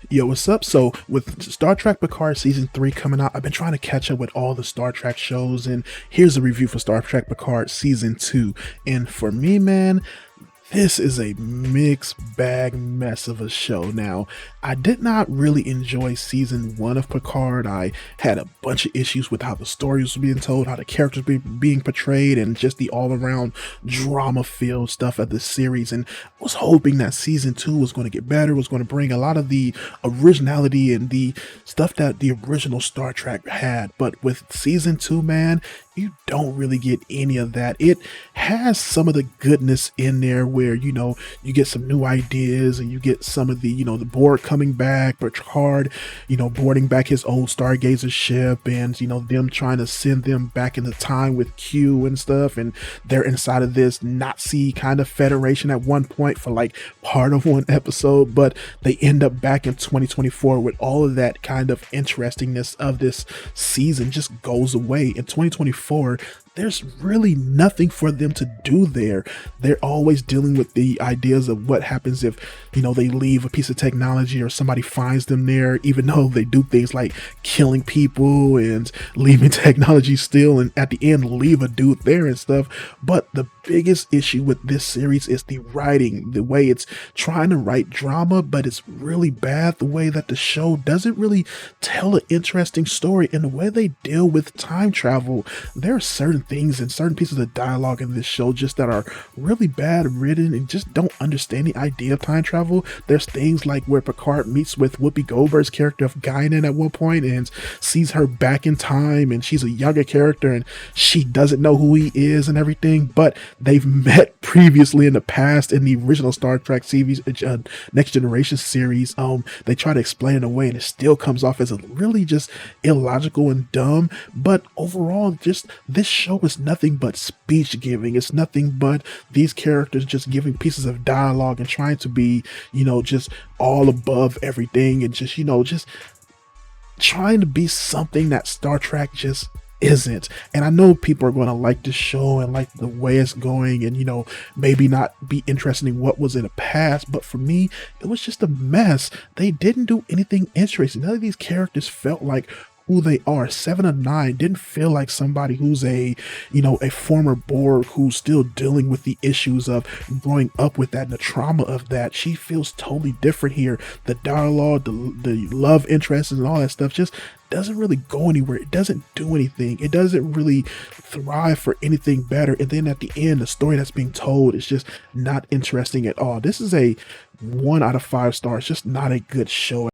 Yo, what's up? So, with Star Trek Picard season 3 coming out, I've been trying to catch up with all the Star Trek shows, and here's a review for Star Trek Picard season 2. And for me, man, this is a mixed bag mess of a show. Now, I did not really enjoy season 1 of Picard. I had a bunch of issues with how the story was being told, how the characters were being portrayed, and just the all around drama filled stuff of the series. And I was hoping that season 2 was going to get better, was going to bring a lot of the originality and the stuff that the original Star Trek had. But with season 2, man, you don't really get any of that. It has some of the goodness in there where, you get some new ideas and you get some of the, the Borg coming back, Picard, boarding back his old Stargazer ship and, them trying to send them back in the time with Q and stuff. And they're inside of this Nazi kind of federation at one point for like part of one episode, but they end up back in 2024 with all of that kind of interestingness of this season just goes away. In 2024, there's really nothing for them to do there. They're always dealing with the ideas of what happens if, they leave a piece of technology or somebody finds them there, even though they do things like killing people and leaving technology still, and at the end leave a dude there and stuff. But the biggest issue with this series is the writing, the way it's trying to write drama, but it's really bad the way that the show doesn't really tell an interesting story, and the way they deal with time travel. There are certain things and certain pieces of dialogue in this show just that are really bad written and just don't understand the idea of time travel. There's things like where Picard meets with Whoopi Goldberg's character of Guinan at one point and sees her back in time, and she's a younger character and she doesn't know who he is and everything, but they've met previously in the past in the original Star Trek series, Next Generation series. They try to explain it away and it still comes off as a really just illogical and dumb. But overall, just this show is nothing but speech giving. It's nothing but these characters just giving pieces of dialogue and trying to be, just all above everything and just trying to be something that Star Trek just isn't. And I know people are going to like this show and like the way it's going and maybe not be interested in what was in the past, but for me it was just a mess. They didn't do anything interesting. None of these characters felt like who they are. 7 of 9 didn't feel like somebody who's a former Borg who's still dealing with the issues of growing up with that and the trauma of that. She feels totally different here. The dialogue, the love interests and all that stuff just doesn't really go anywhere. It doesn't do anything. It doesn't really thrive for anything better. And then at the end, the story that's being told is just not interesting at all. This is a 1 out of 5 stars. Just not a good show.